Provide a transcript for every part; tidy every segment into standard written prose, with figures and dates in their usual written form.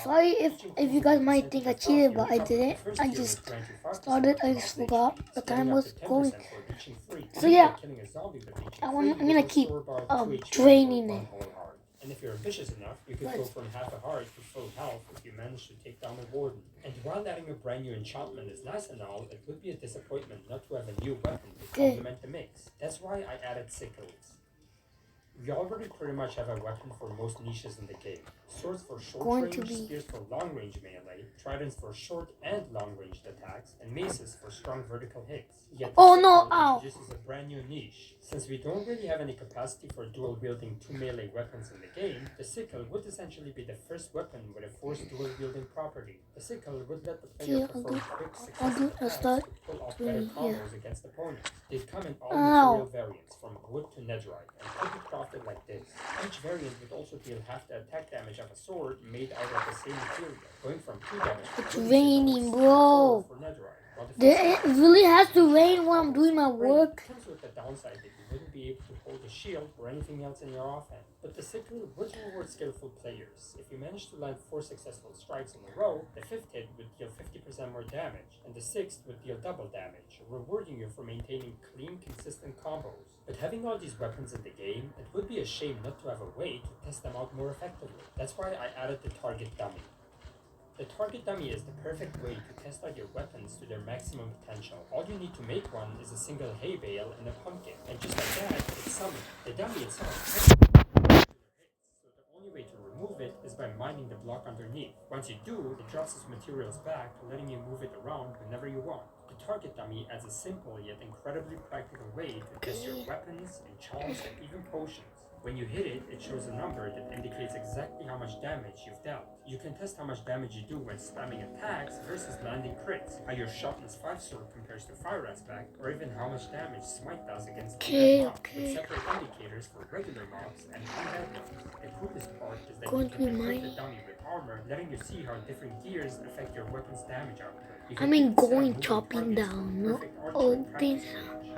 Sorry if you guys might think I cheated, but I didn't. I just started. I just forgot the time was going. So yeah, I'm gonna keep draining it. And if you're ambitious enough, you could go from half a heart to full health if you manage to take down a warden. And while adding a brand new enchantment is nice and all, it would be a disappointment not to have a new weapon to complement the mix. That's why I added sickles. We already pretty much have a weapon for most niches in the game. Swords for short range, spears for long range melee, tridents for short and long ranged attacks, and maces for strong vertical hits. Yet the introduces a brand new niche. Since we don't really have any capacity for dual wielding two melee weapons in the game, the sickle would essentially be the first weapon with a forced dual wielding property. The sickle would let the player perform quick successive attacks to pull off better combos against opponents. They come in all material variants, from wood to netherite, and could be crafted like this. Each variant would also deal half the attack damage of a sword made out of the same material, going from 2 damage to It's raining, bro. for netherite. It really has to rain while I'm doing my work. It comes with the downside that you wouldn't be able to hold a shield or anything else in your offhand. But the sickle would reward skillful players. If you manage to land 4 successful strikes in a row, the 5th hit would deal 50% more damage, and the 6th would deal double damage, rewarding you for maintaining clean, consistent combos. But having all these weapons in the game, it would be a shame not to have a way to test them out more effectively. That's why I added the target dummy. The target dummy is the perfect way to test out your weapons to their maximum potential. All you need to make one is a single hay bale and a pumpkin, and just like that, it's summoned. The dummy itself so the only way to remove it is by mining the block underneath. Once you do, it drops its materials back, letting you move it around whenever you want. The target dummy adds a simple yet incredibly practical way to test your weapons, enchants, and even potions. When you hit it, it shows a number that indicates exactly how much damage you've dealt. You can test how much damage you do when spamming attacks versus landing crits, how your Sharpness 5 sword compares to Fire Aspect, or even how much damage Smite does against undead mobs, with separate indicators for regular mobs and undead mobs. The coolest part is that you can equip the dummy with armor, letting you see how different gears affect your weapon's damage output. I mean, going chopping down, no? Oh, things.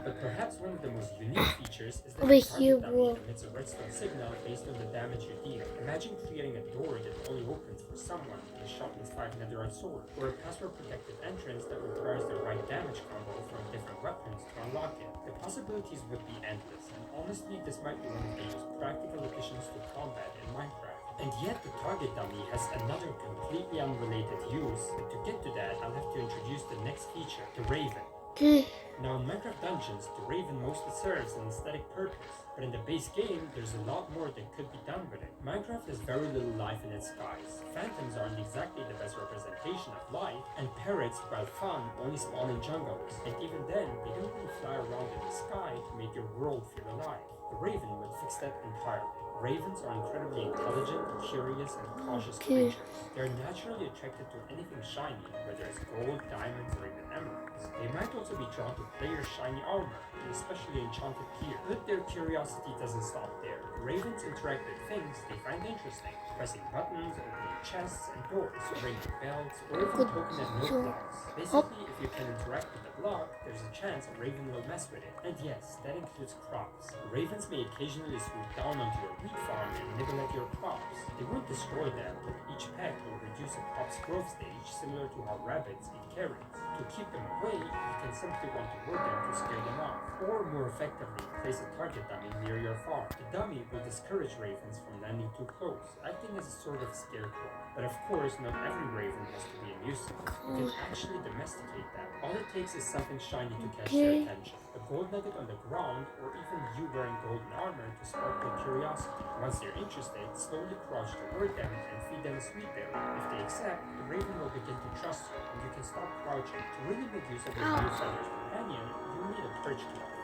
But perhaps one of the most unique features is that Over the here, target bro. dummy emits a redstone signal based on the damage you deal. Imagine creating a door that only opens for someone with a Sharpness 5 netherite sword, or a password-protected entrance that requires the right damage combo from different weapons to unlock it. The possibilities would be endless, and honestly, this might be one of the most practical additions to combat in Minecraft. And yet the target dummy has another completely unrelated use. But to get to that, I'll have to introduce the next feature, the Raven. Now in Minecraft Dungeons, the Raven mostly serves an aesthetic purpose, but in the base game, there's a lot more that could be done with it. Minecraft has very little life in its skies. Phantoms aren't exactly the best representation of life, and parrots, while fun, only spawn in jungles. And even then, they don't really fly around in the sky to make your world feel alive. The Raven would fix that entirely. Ravens are incredibly intelligent, curious, and cautious creatures. They're naturally attracted to anything shiny, whether it's gold, diamonds, or even emeralds. They might also be drawn to players' shiny armor, and especially enchanted gear. But their curiosity doesn't stop there. Ravens interact with things they find interesting, pressing buttons, opening chests and doors, ringing bells, or even poking at note blocks. Basically, if you can interact with the block, there's a chance a raven will mess with it. And yes, that includes crops. Ravens may occasionally swoop down onto your wheat farm and nibble at your crops. They won't destroy them, but each peck will reduce a crop's growth stage, similar to how rabbits eat carrots. To keep them away, you can simply want to word them to scare them off. Or more effectively, place a target dummy near your farm. The dummy will discourage ravens from landing too close, acting as a sort of scarecrow. But of course, not every raven has to be a nuisance. You can actually domesticate them. All it takes is something shiny to catch their attention. A gold nugget on the ground, or even you wearing golden armor to spark their curiosity. Once they're interested, slowly crouch toward them and feed them a sweet berry. If they accept, the raven will begin to trust you, and you can stop crouching. To really make use of your new feathers companion, you need a perch cloth.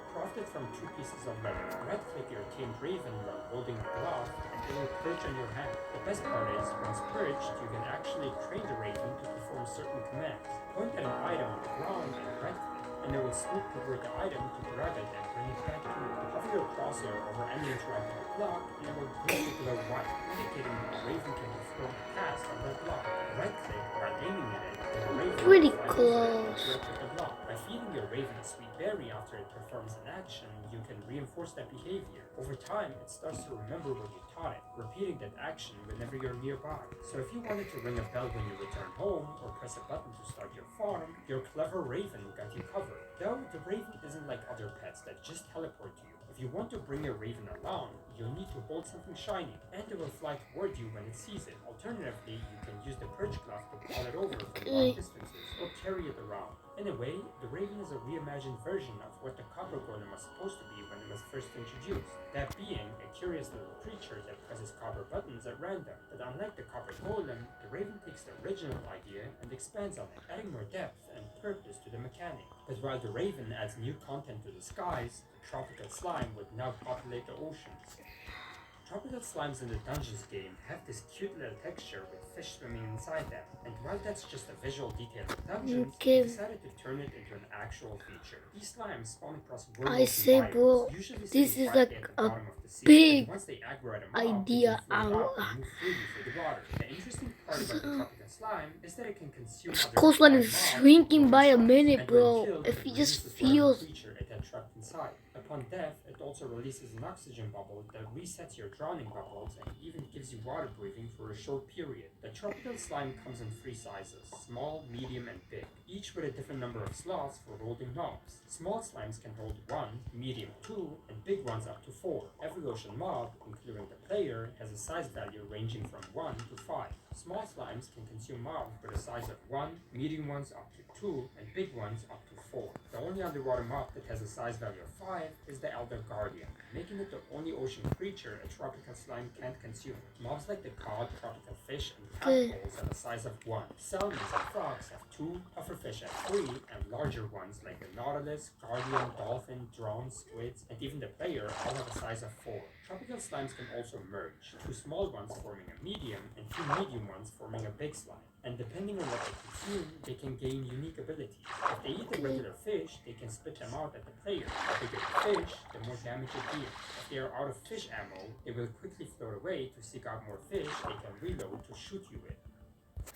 Crafted from 2 pieces of leather. Right-click your tamed raven while holding the cloth, and it will perch on your hand. The best part is, once perched, you can actually train the raven to perform certain commands. Point at an item on the ground and right-click, and it will swoop toward the item to grab it and bring it back to you. Hover your crosshair over any interactive block, and it will glow to glow white, indicating that the raven can perform a task on that block. Right-click while aiming at it, and the raven Pretty will fly close. over it and interact with the block. By feeding your raven raven a sweet berry after it performs an action, you can reinforce that behavior. Over time, it starts to remember what you taught it, repeating that action whenever you're nearby. So if you wanted to ring a bell when you return home, or press a button to start your farm, your clever raven got you covered. Though, the raven isn't like other pets that just teleport to you. If you want to bring your raven along, you'll need to hold something shiny, and it will fly toward you when it sees it. Alternatively, you can use the perch cloth to call it over from long distances, or carry it around. In a way, the raven is a reimagined version of what the copper golem was supposed to be when it was first introduced, that being a curious little creature that presses copper buttons at random. But unlike the copper golem, the raven takes the original idea and expands on it, adding more depth and purpose to the mechanic. But while the raven adds new content to the skies, the tropical slime would now populate the oceans. Tropical slimes in the Dungeons game have this cute little texture with fish swimming inside them, and while that's just a visual detail of Dungeons, they decided to turn it into an actual feature. These slimes spawn across I say, bro, this is like a big idea. The interesting part about the tropical slime is that it can consume This other coastline slime is mobs shrinking by a before minute, and bro. when killed, If it just releases whatever feels creature it had trapped inside. Upon death, it also releases an oxygen bubble that resets your drowning bubbles and even gives you water breathing for a short period. The tropical slime comes in 3 sizes: small, medium, and big, each with a different number of slots for holding knobs. Small slimes can hold 1, medium 2, and big ones up to 4. Every ocean mob, including the player, has a size value ranging from 1 to 5. Small slimes can consume mobs with a size of 1, medium ones up to 2, and big ones up to 4. The only underwater mob that has a size value of 5 is the Elder Guardian, making it the only ocean creature a tropical slime can't consume. Mobs like the cod, tropical fish, and tadpoles have a size of 1. Salmons and frogs have 2, pufferfish have 3, and larger ones like the nautilus, guardian, dolphin, drone, squids, and even the player all have a size of 4. Tropical slimes can also merge, 2 small ones forming a medium, and 2 medium ones forming a big slime. And depending on what they consume, they can gain unique abilities. If they eat a regular fish, they can spit them out at the player. The bigger the fish, the more damage it deals. If they are out of fish ammo, they will quickly float away to seek out more fish they can reload to shoot you with.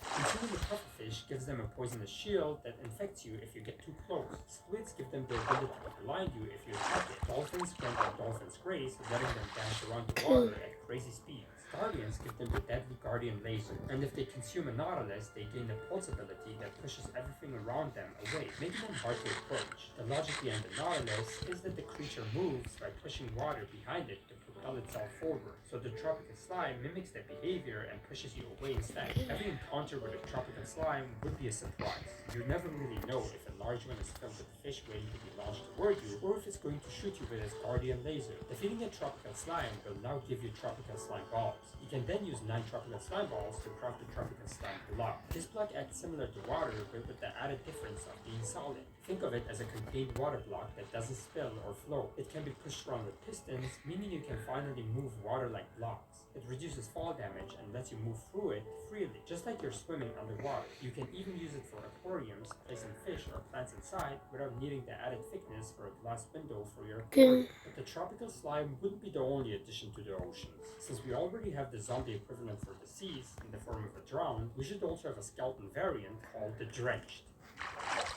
Consuming the pufferfish gives them a poisonous shield that infects you if you get too close. Squids give them the ability to blind you if you attack it. Dolphins grant them Dolphin's Grace, letting them dash around the water at crazy speeds. Guardians give them the deadly Guardian Laser, and if they consume a Nautilus, they gain a pulse ability that pushes everything around them away, making them hard to approach. The logic behind the Nautilus is that the creature moves by pushing water behind it to propel itself forward, so the tropical slime mimics that behavior and pushes you away instead. Every encounter with a tropical slime would be a surprise. You never really know if a large one is filled with fish waiting to be launched toward you, or if it's going to shoot you with its Guardian Laser. Defeating a tropical slime will now give you tropical slime balls. You can then use 9 tropical slime balls to craft the tropical slime block. This block acts similar to water, but with the added difference of being solid. Think of it as a contained water block that doesn't spill or flow. It can be pushed around with pistons, meaning you can finally move water like blocks. It reduces fall damage and lets you move through it freely, just like you're swimming underwater. You can even use it for aquariums, placing fish or plants inside without needing the added thickness for a glass window for your aquarium. But the tropical slime wouldn't be the only addition to the oceans. Since we already have the zombie equivalent for the seas in the form of a drowned, we should also have a skeleton variant called the Drenched.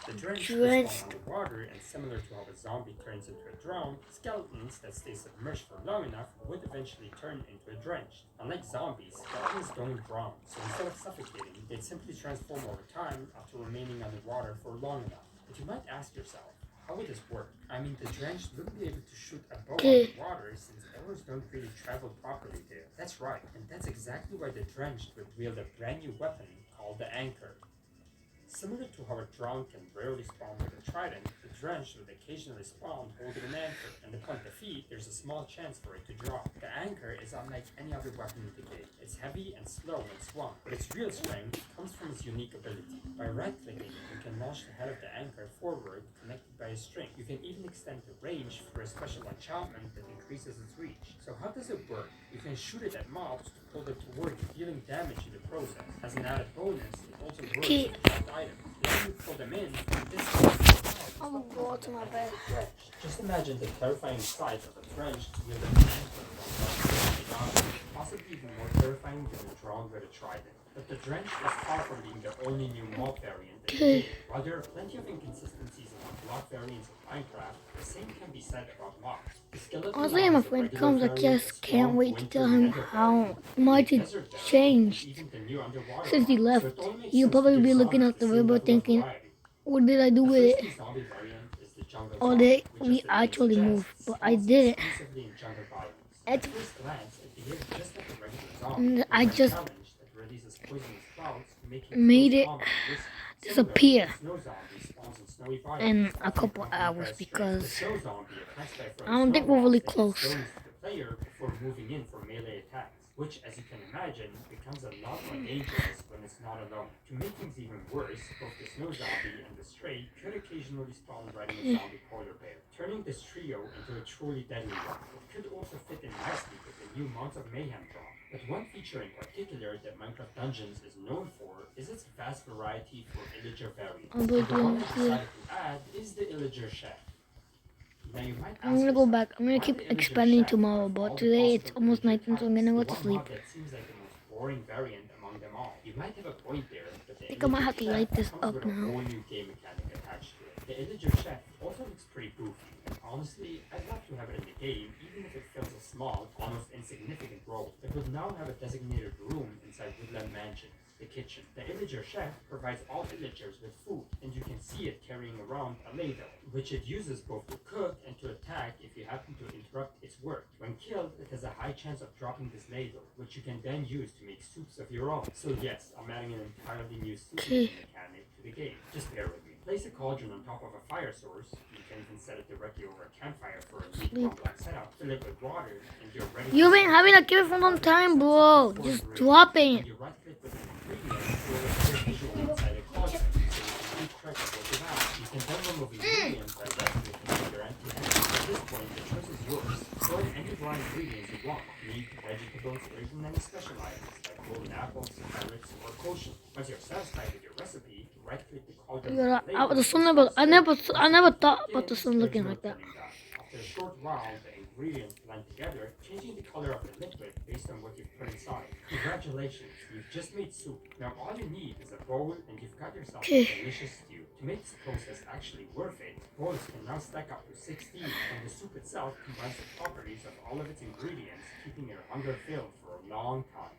The drenched is spawned underwater, and similar to how a zombie turns into a drowned, skeletons that stay submerged for long enough would eventually turn into a drenched. Unlike zombies, skeletons don't drown, so instead of suffocating, they'd simply transform over time after remaining underwater for long enough. But you might ask yourself, how would this work? I mean, the drenched wouldn't be able to shoot a bow underwater since arrows don't really travel properly there. That's right, and that's exactly why the drenched would wield a brand new weapon called the anchor. Similar to how a drowned can rarely spawn with a trident, the drenched would occasionally spawn holding an anchor, and upon defeat, there's a small chance for it to drop. The anchor is unlike any other weapon in the game. It's heavy and slow when swung, but its real strength comes from its unique ability. By right-clicking, you can launch the head of the anchor forward, connected by a string. You can even extend the range for a special enchantment that increases its reach. So how does it work? You can shoot it at mobs to pull it toward you, dealing damage in the process. As an added bonus, it also works with trapped items. If you pull them in from distance, I'm gonna go to my bed. just imagine the terrifying sight of a drenched with a possibly even more terrifying than the Drowned Trident. But the Drench is far from being the only new mob variant in the game. While there are plenty of inconsistencies among block variants of Minecraft, the same can be said about mobs. The skeleton Honestly, mob when my is a friend regular comes, I variant, just a can't swamp, wait to winter, tell him nether how variant, much a it desert variant, changed. and even the new underwater Since he mob. So left, it only makes he'll sense to probably give be looking zombies at the the same river level of thinking, variety. what did I do The with first it? new zombie variant is the jungle Or zombie, did which, we as the name actually move? suggests, But I spawns didn't. exclusively in jungle biomes. At It, first glance, it behaves just like a regular zombie, but I when just challenged, it releases poisonous clouds, making made close it combat risky. Similarly, disappear the snow zombie spawns in snowy biomes, in a often couple accompanied by hours a string. The because snow zombie attacks by I throwing don't think we're snowballs really that hit close. stones to the player before moving in for melee attacks, which, as you can imagine, becomes a lot more dangerous when it's not alone. To make things even worse, both the snow zombie and the stray could occasionally spawn riding a zombie polar bear, turning this trio into a truly deadly one. It could also fit in nicely with the new Mounts of Mayhem drop. But one feature in particular that Minecraft Dungeons is known for is its vast variety for illager variants. I'm And the one I going decided to add is the illager chef. Now you might I'm ask gonna go yourself, back. I'm gonna why keep the illager expanding chef tomorrow, of all but the today it's possible almost illager night, so I'm types, gonna go the to one sleep. mod that seems like the most boring variant among them all? You might have a point there, but the I think I might have to illager light chef this comes up with a now. whole new game mechanic attached to it. The illager chef also looks pretty goofy, and honestly, I'd love to have it in the game, even if it fills a small, almost insignificant role. It would now have a designated room inside Woodland Mansion, the kitchen. The illager chef provides all illagers with food, and you can see it carrying around a ladle, which it uses both to cook and to attack if you happen to interrupt its work. When killed, it has a high chance of dropping this ladle, which you can then use to make soups of your own. So yes, I'm adding an entirely new soup making mechanic to the game. Just bear with me. Place a cauldron on top of a fire source. You can even set it directly over a campfire for a neat complex setup. Fill it with water, and you're ready. You've been having a kid for a long time, bro. Just drop it. You right click with an ingredient to a visual inside a cauldron, so you can keep track of what you have. You can then remove ingredients by right clicking with your empty hand. At this point, the choice is yours. Throw in any raw ingredients you want: meat, vegetables, or even any special items like golden apples, carrots, or kosher. Once you're satisfied with your recipe, right click the cauldron. The sun never. I never thought about the sun looking like that. After a short while, the ingredients blend together, changing the color of the liquid based on what you've put inside. Congratulations, you've just made soup. Now all you need is a bowl and you've got yourself a delicious stew. To make this process actually worth it, bowls can now stack up to 16, and the soup itself combines the properties of all of its ingredients, keeping your hunger filled for a long time.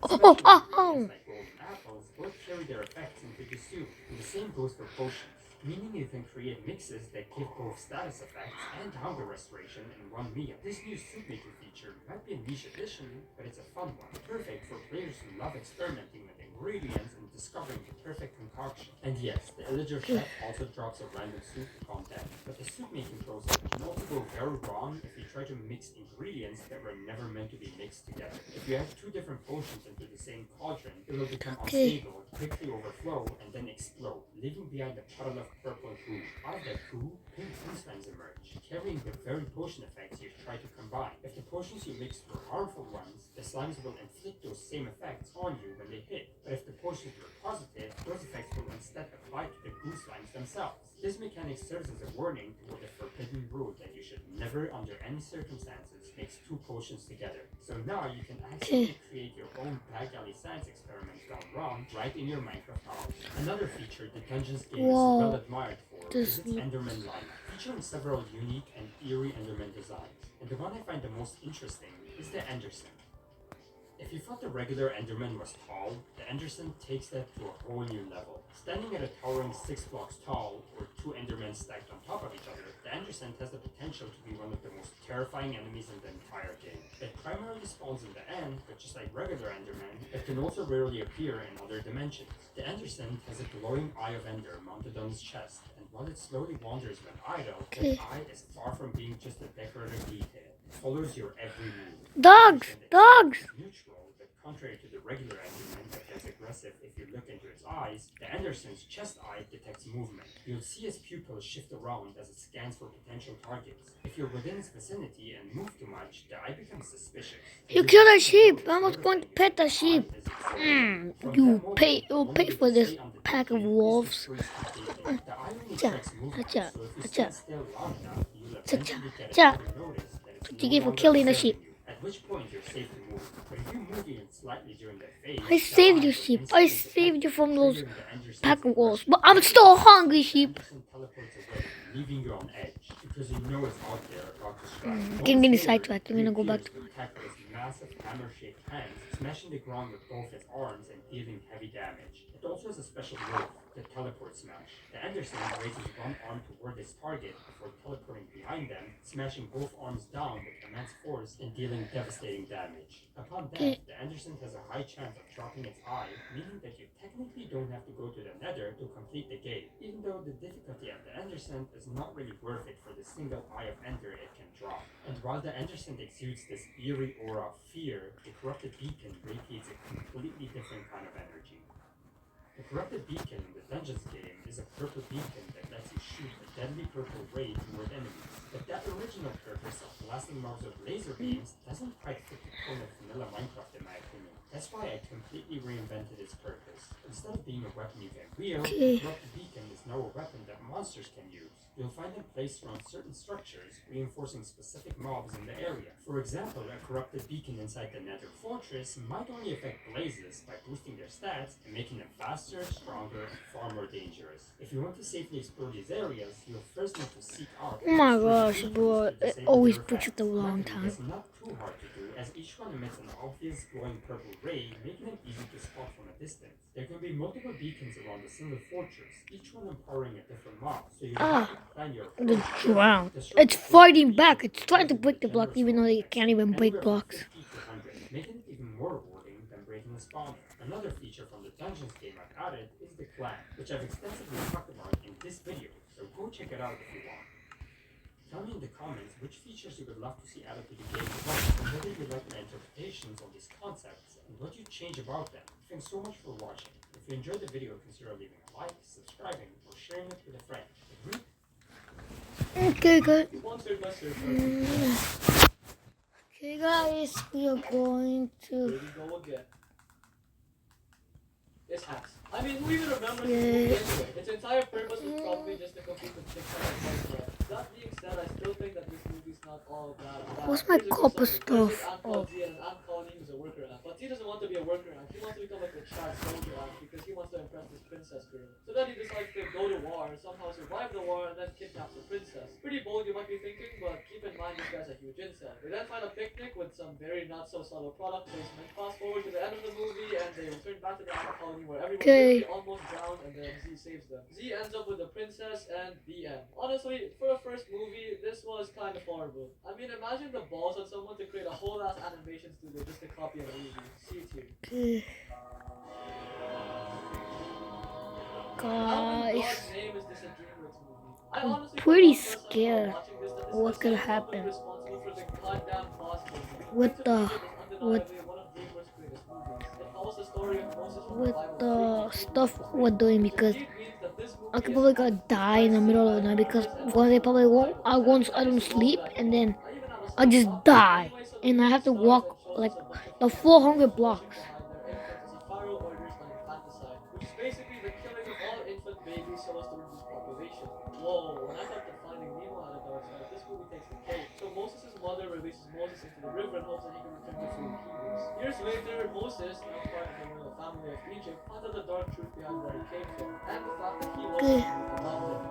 Special ingredients like golden apples both carry their effects into the soup, and the same goes for potions, meaning you can create mixes that give both status effects and hunger restoration in one meal. This new soup making feature might be a niche addition, but it's a fun one, perfect for players who love experimenting with ingredients and discovering the perfect concoction. And yes, the illager chef also drops a random soup upon death, but the soup making process can also go very wrong if you try to mix ingredients that were never meant to be mixed together. If you add two different potions into the same cauldron, it will become unstable, quickly overflow, and then explode, leaving behind a puddle of purple goo. Out of that goo, pink blue slimes emerge, carrying the very potion effects you've tried to combine. If the potions you mixed were harmful ones, the slimes will inflict those same effects on you when they hit. But if the potions were positive, those effects will instead apply to the goo slimes themselves. This mechanic serves as a warning toward the forbidden rule that you should never, under any circumstances, mix two potions together. So now you can actually create your own Black Alley science experiments gone wrong right in your Minecraft house. Another feature the Dungeons game is well admired for is its Enderman line, featuring several unique and eerie Enderman designs. And the one I find the most interesting is the Enderson. If you thought the regular Enderman was tall, the Enderson takes that to a whole new level. Standing at a towering 6 blocks tall, or two Endermen stacked on top of each other, the Enderson has the potential to be one of the most terrifying enemies in the entire game. It primarily spawns in the end, but just like regular Endermen, it can also rarely appear in other dimensions. The Enderson has a glowing Eye of Ender mounted on its chest, and while it slowly wanders when idle, that eye is far from being just a decorative detail. It follows your every move. Dogs! Neutral, but contrary to the regular Enderman that gets aggressive if you look into its eyes, the Enderson's chest eye detects movement. You'll see his pupils shift around as it scans for potential targets. If you're within its vicinity and move too much, the eye becomes suspicious. You killed a sheep. I was going to pet the sheep. You'll pay for this pack of wolves. What you get for killing the sheep? At which point you're safe to move. But if you move even slightly during the phase, I saved the you, eye will sheep. I instantly saved detect you it, from those triggering the Anderson's pack walls. immersion. But I'm still hungry, The sheep. Anderson teleports away, leaving you on edge because you know it's out there about to strike. Getting Moments later, sidetracked. I'm he gonna go back appears to with Tekla's massive hammer-shaped hands, smashing the ground with both his arms and dealing heavy damage. It also has a special move, the teleport smash. The Anderson raises one arm toward his target before teleporting behind them, smashing both arms down with immense force and dealing devastating damage. Upon death, the Anderson has a high chance of dropping its eye, meaning that you technically don't have to go to the Nether to complete the game, even though the difficulty of the Anderson is not really worth it for the single eye of Ender it can drop. And while the Anderson exudes this eerie aura of fear, the corrupted beacon radiates a completely different kind of energy. The corrupted beacon in the Dungeons game is a purple beacon that lets you shoot a deadly purple ray toward enemies. But that original purpose of blasting mobs with laser beams doesn't quite fit the tone of vanilla Minecraft in my opinion. That's why I completely reinvented its purpose. Instead of being a weapon you can wield, the corrupted beacon is now a weapon that monsters can use. You'll find them placed around certain structures, reinforcing specific mobs in the area. For example, a corrupted beacon inside the Nether Fortress might only affect blazes by boosting their stats and making them faster, stronger, and far more dangerous. If you want to safely explore these areas, you'll first need to seek out. Oh my gosh, bro! It always puts it a long time. It's not too hard to do, as each one emits an obvious glowing purple ray, making them easy to spot from a distance. There can be multiple beacons around a single fortress, each one empowering a different mob, so you have to plan your The approach. drown. It's fighting back. It's trying to break the block, even though it can't even break blocks. 50 to 100, making it even more rewarding than breaking a spawner. Another feature from the Dungeons game I've added is the clan, which I've extensively talked about in this video, so go check it out if you want. Tell me in the comments which features you would love to see added to the game as well, and whether you like my interpretations of these concepts, and what you change about them. Thanks so much for watching. If you enjoyed the video, consider leaving a like, subscribing, or sharing it with a friend. Agreed? Okay, good. Sponsored by Surfer. Okay, guys, we are going to. Here we go again. It's hacks. I mean, who even remembers Yeah. this movie anyway? Its entire purpose was probably just to compete with 600 Minecraft. That being said, I still think that this movie's not all that bad. What's my Here's a good copper summary. stuff? There's an ant called Z and an ant colony who's a worker ant. But Z doesn't want to be a worker ant. He wants to become like a child soldier ant because he wants to impress this princess girl. So then he decides to go to war, somehow survive the war, and then kidnaps the princess. Pretty bold, you might be thinking, but keep in mind this guy's a huge incel. They then find a picnic with some very not so subtle product placement. Fast forward to the end of the movie, and they return back to the ant colony where everyone's Okay. literally almost drowned, and then Z saves them. Z ends up with the princess and the end. Honestly, for a first movie, this was kind of horrible. I mean, imagine the balls on someone to create a whole ass animation studio just to copy a movie. See tier. Okay. How in Guys, God's name is this a DreamWorks movie? I honestly pretty thought first time scared watching this that this what was could someone happen responsible for the goddamn boss movie. with Prince of the Egypt is undeniably one of DreamWorks' greatest movies. It follows the story of Moses from with Bible, the freeing the stuff people we're doing from because slavery. Which indeed means that this movie I could is probably gonna die in the middle of the night because one day probably won't. I won't. I don't sleep and then I just die and I have to walk like the 400 blocks. Which is basically the killing of all infant babies so as to reduce population. Whoa, when I thought that Finding Nemo had a dark side, this movie takes the cake. So Moses' mother releases Moses into the river in hopes that he can return to freeing Hebrews. Years later, Moses, now part of the royal family of Egypt, found out the dark truth behind where he came from, and the fact that he was abandoned.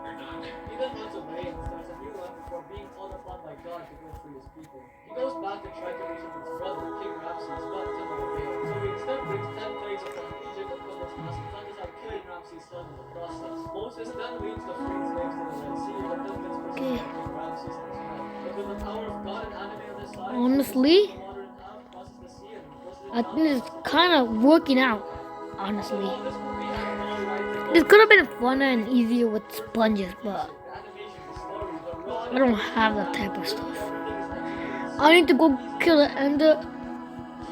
He then runs away and starts a new life before being called upon by God to go free his people. He goes back and tries to reach his brother, King Ramses, but to no avail. So he instead brings 10 plagues upon Egypt and covers mass plans out killing Ramses' son in the process. Moses then leads the freed slaves to the Red Sea, but then gets pursued by King Ramses and his men. But with the power of God and anime on his side, Honestly, the water in half, crosses the sea, and crosses it I down think it's to kind of working out. Honestly, Although this movie had no right to this could have been funner and easier with sponges, but the animation, the story, the raw I don't have that type of stuff. everything is executed I need to go kill an ender.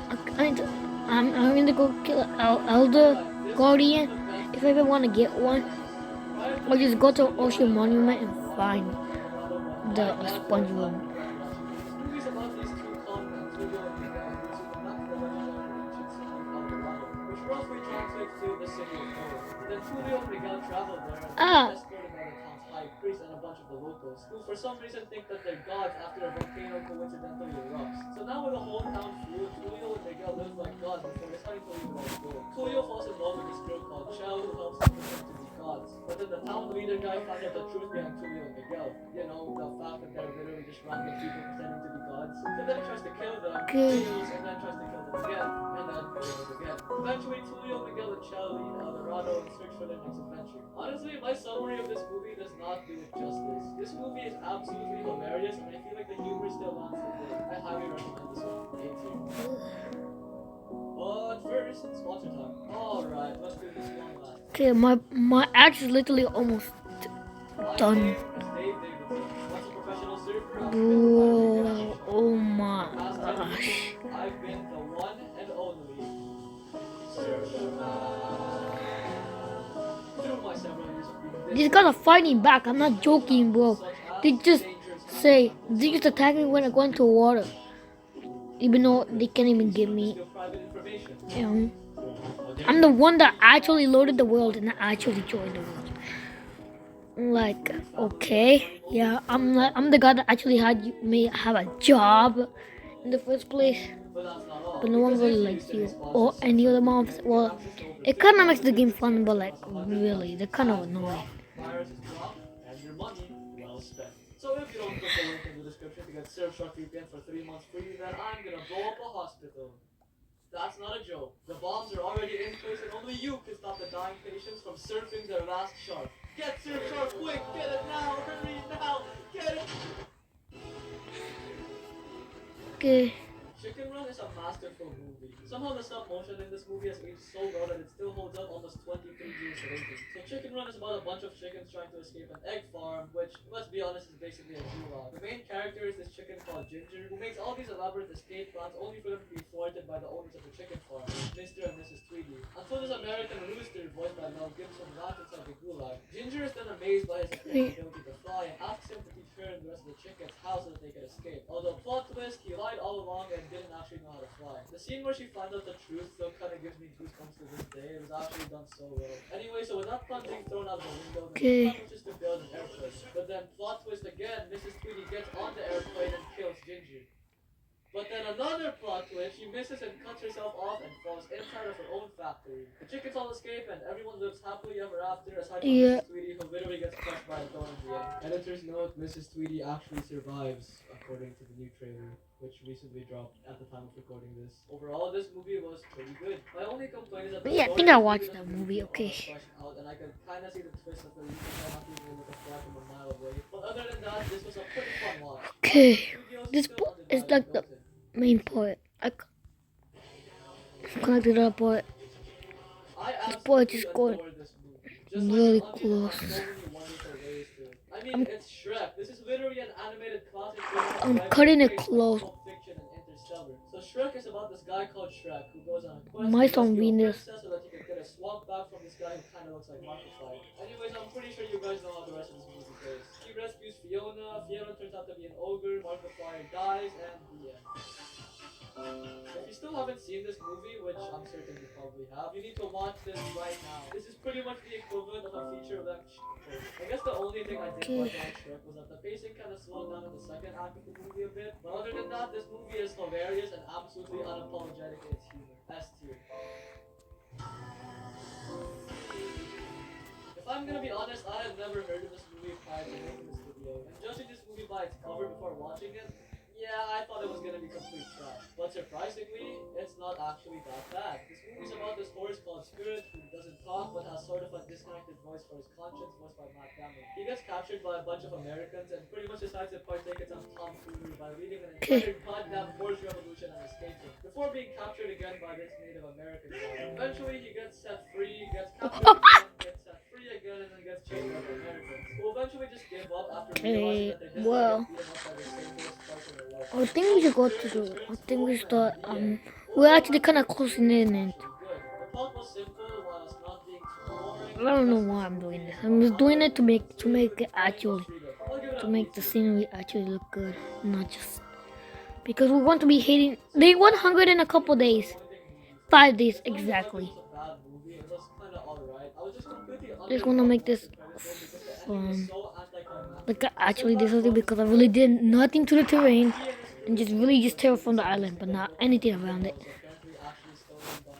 I need to go kill an elder guardian if I ever want to get one. Or just go to Ocean Monument and find the sponge room. Movies about these two continents, Julio and Miguel, who see the map for the legend of the ancient city of El Dorado, which roughly translates to the city of gold. Then Julio and Miguel traveled there and escorted by the town's high high priest and a bunch of the locals, who for some reason think that they're gods after a volcano coincidentally erupts. So now with the whole town full, Tulio and Miguel live like gods before deciding to leave it all go. Tulio falls in love with this girl called Chell who helps him pretend to be gods. But then the town leader guy finds out the truth behind Tulio and Miguel. You know, the fact that they're literally just random people pretending to be gods. So then he tries to kill them, Okay. fails, and then tries to kill them again, and then fails again. Eventually, Tulio, Miguel, and Chell leave El Dorado and search for their next adventure. Honestly, my summary of this movie does not do it justice. This movie is absolutely hilarious, and I feel like the humor still lands today. I highly recommend this one. A tier. But first, sponsor time. Alright, let's do this one last. Okay, my act is literally almost My done. name is Dave Davidson. Once a professional surfer, I've been Whoa, oh my the past 10 gosh. years, I've been the one and only surfer. Through my several years of being These guys are fighting back. I'm not joking, bro. They just say they just attack me when I go into water, even though they can't even give me. private information. I'm the one that actually loaded the world and actually joined the world. Like, okay, yeah, I'm the guy that actually had me have a job in the first place, But that's not all. but no one really likes you or any other mobs. Well, it kind of makes the game fun, but like really, they're kind of annoying. Viruses drop and your money well spent. So if you don't click the link in the description to get Surfshark VPN for 3 months free, then I'm gonna blow up a hospital. That's not a joke. The bombs are already in place and only you can stop the dying patients from surfing their last shark. Get Surfshark quick! Get it now! Hurry now! Get it! Okay, Chicken Run is a masterful movie. Somehow the stop motion in this movie has aged so well that it still holds up almost 23 years later. So Chicken Run is about a bunch of chickens trying to escape an egg farm, which, let's be honest, is basically a gulag. The main character is this chicken called Ginger, who makes all these elaborate escape plans only for them to be thwarted by the owners of the chicken farm, Mr. and Mrs. Tweedy. Until this American rooster, voiced by Mel Gibson, lands inside the gulag. Ginger is then amazed by his ability to fly and asks him to teach her and the rest of the chickens how so that they can escape. Although plot twist, he lied all along and didn't actually know how to fly. The scene where she finds out the truth still kind of gives me goosebumps to this day. It was actually done so well. Anyway, so with that plan being thrown out the window, the Okay. plan was just to build an airplane. But then plot twist again, Mrs. Tweedy gets on the airplane and kills Ginger. But then another plot twist, she misses and cuts herself off and falls inside of her own factory. The chickens all escape and everyone lives happily ever after aside from Yeah. Mrs. Tweedy, who literally gets crushed by a door in the end. Editor's note, Mrs. Tweedy actually survives, according to the new trailer, which recently dropped at the time of recording this. Overall, this movie was pretty good. My only complaint is that the Yeah, I story think I of the watched doesn't that movie, really okay. flesh out, and I can kind of see the twist of the reason why not being able to fly from a mile away. But other than that, this was a pretty fun watch. Okay. Studios This still po- is undeniably like the built it. main part. I connected that part. I boy absolutely just got adore this movie. Just really like the close. so many wonderful ways to it. I mean, it's Shrek. This is literally an animated classic. I'm cutting it close. Pulp Fiction and Interstellar. So Shrek is about this guy called Shrek who goes on a quest My to son rescue a Venus. princess so that he can get a swamp back from this guy who kind of looks like Markiplier. Anyways, I'm pretty sure you guys know how the rest of this movie goes. He rescues Fiona. Fiona turns out to be an ogre. Markiplier dies, and the end. If you still haven't seen this movie, which I'm certain you probably have, you need to watch this right now. This is pretty much the equivalent of a feature-length film. I guess the only thing I didn't like about Shrek was that the pacing kind of slowed down in the second act of the movie a bit. But other than that, this movie is hilarious and absolutely unapologetic in its humor. S tier. If I'm gonna be honest, I had never heard of this movie prior to making this video. And judging this movie by its cover before watching it, yeah, I thought it was gonna be complete trash. But surprisingly, it's not actually that bad. This movie's about this horse called Spirit who doesn't talk but has sort of a disconnected voice for his conscience, voiced by Matt Damon. He gets captured by a bunch of Americans and pretty much decides to partake in some tomfoolery by leading an entire goddamn horse revolution and escaping, before being captured again by this Native American guy. Eventually, he gets set free, gets captured again, gets set free again, and then gets chased by the Americans, who eventually just give up after realizing that they just well, got beaten up by the same horse twice in a row. I think we should go to the. I think we start. We're actually kind of closing in, and I don't know why I'm doing this. I'm just doing it to make it actually to make the scenery actually look good, not just because we're going to be hitting day 100 in a couple days, 5 days exactly. Just want to make this fun. Like I actually did something because I really did nothing to the terrain and just really just tear from the island, but not anything around it. Apparently actually stolen by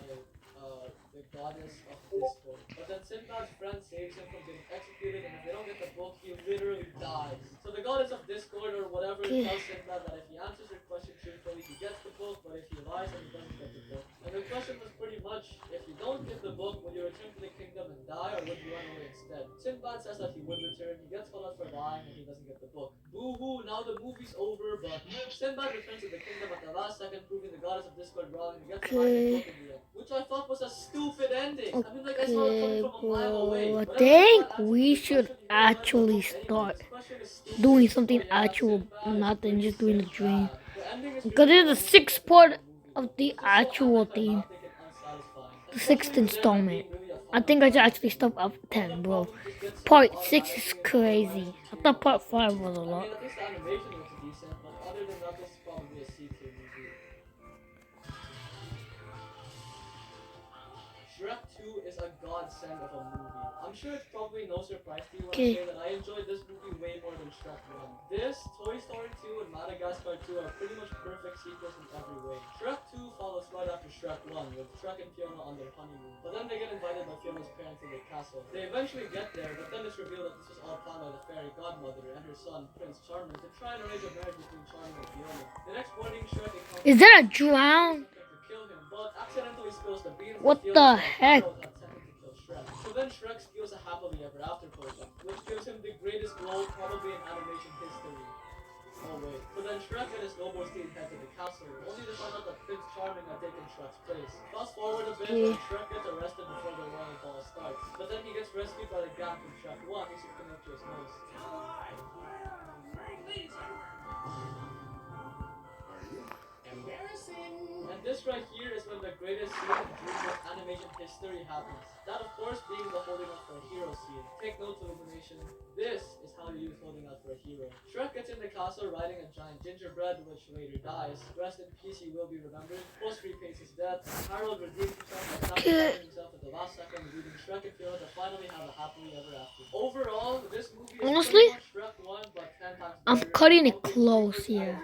the goddess of discord. But then Sinbad's friend saves him from getting executed, and if they don't get the book, he literally dies. So the goddess of discord or whatever Okay. tells Sinbad that if he answers her question truthfully, he gets the book, but if he lies, then he doesn't get the book. And the question was pretty much, if you don't get the book, will you return to the kingdom and die, or would you run away instead? Sinbad says that he would return. He gets called out for lying, and he doesn't get the book. Boo-hoo, now the movie's over, but Sinbad returns to the kingdom at the last second, proving the goddess of discord wrong, and he gets the magic book in the end. Which I thought was a stupid ending. I mean, like, I saw it coming Okay, from a mile away. bro. I But think Sinbad answers we the should question, he won't let the actually book anyway. start This question is stupid. doing So something yeah, actual, Sinbad is not than pretty just doing the dream. Sinbad. The ending is Because really it's the funny sixth compared to part the movie. of the This is so actual anticlimactic, theme. and unsatisfying. The sixth Especially with them not installment. being really a I fun think I should ride. actually stop at All the 10, bro. problems just get solved Part 6 is automatically, and the crazy. I thought part 5 was a I lot. mean, at least the animation looks decent, but other than that, this is probably a C-tier movie. Shrek 2 is a godsend of a movie. I'm sure it's probably no surprise to you when I say that I enjoyed this movie way more than Shrek 1. This, Toy Story 2, and Madagascar 2 are pretty much perfect sequels in every way. Shrek 2 follows right after Shrek 1, with Shrek and Fiona on their honeymoon. But then they get invited by Fiona's parents to their castle. They eventually get there, but then it's revealed that this was all planned by the fairy godmother and her son, Prince Charming, to try and arrange a marriage between Charming and Fiona. The next morning, Shrek encounters Is that a drown? to kill him, but accidentally spills the beans. What that the Fiona's heck? had sent him to kill Shrek. So then Shrek steals a happily ever after potion, which gives him the greatest role probably in animation history. Oh wait. So then Shrek and his nobles team head to the castle, only to find out that Prince Charming had taken Shrek's place. Fast forward a bit, and Shrek gets arrested before the royal ball starts. But then he gets rescued by the gang from Shrek 1, who's looking up to his nose. And this right here is when the greatest scene in DreamWorks animation history happens. That of course being the holding out for a hero scene. Take note, Illumination. This is how you use holding out for a hero. Shrek gets in the castle riding a giant gingerbread, which later dies. Rest in peace, he will be remembered. Post repays his death. Harold redeems himself by sacrificing himself at the last second, leaving Shrek and Fiona to finally have a happily ever after. Overall, this movie is Honestly, pretty much Shrek 1, but 10 times I'm better. cutting it Probably close three here.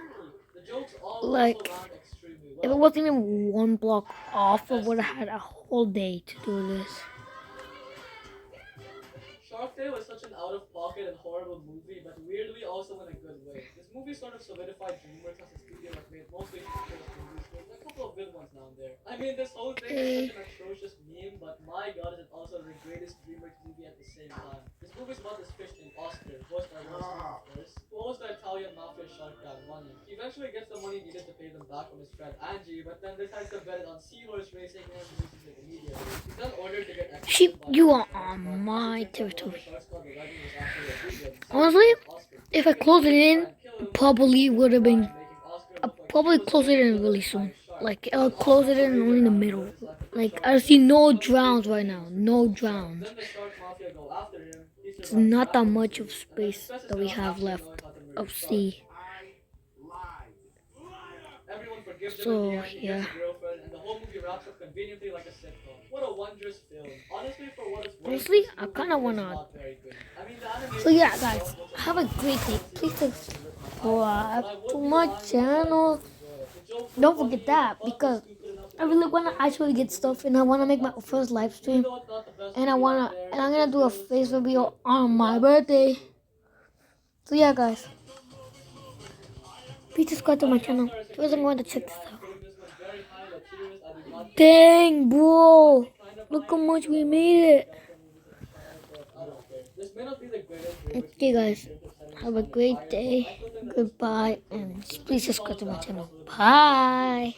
The jokes all Like, also land extremely well. if it wasn't even one block off, I would have had a whole day to do this. Shark Tale is such an out-of-pocket and horrible movie, but weirdly also in a good way. This movie sort of solidified DreamWorks as a studio that made mostly successful movies, with a couple of good ones now and there. I mean, this whole thing is such an atrocious meme, but my god, is it also the greatest DreamWorks movie at the same time. This movie's about this fish named Oscar, voiced by Will Smith, of course, who owes the Italian mafia shark gang money. He eventually gets the money needed to pay them back from his friend Angie, but then decides to bet it on seahorse racing and releases it immediately. He's then ordered to get Sheep, you are on my territory. Honestly, if I close it in, probably would have been. I'll probably close it in really soon. Like, I'll close it in only in the middle. Like, I see no drowns right now. No drowns. It's not that much of space that we have left of sea. So, yeah. And the whole movie wraps up conveniently like a sitcom. What a wondrous film. Honestly, for what it's worth, Honestly, this I movie kind of is want not to. very good. I mean, the animation So, yeah, is guys. awful, Have a great day. Please subscribe but I would to be my lying if I said channel. I didn't enjoy it. The jokes were Don't funny, forget that, the plot was because stupid enough to I really make want to sense. actually get stuff, and I want to make my first live stream. Even though it's not the best And I movie wanna, out there, and I'm gonna do a it's face still reveal good. on my Love birthday. Disney. So yeah, guys, please subscribe to my channel. First, I'm going to check this out. Dang, bro! Look how much we made it. Okay, guys, have a great day. Goodbye, and please subscribe to my channel. Bye.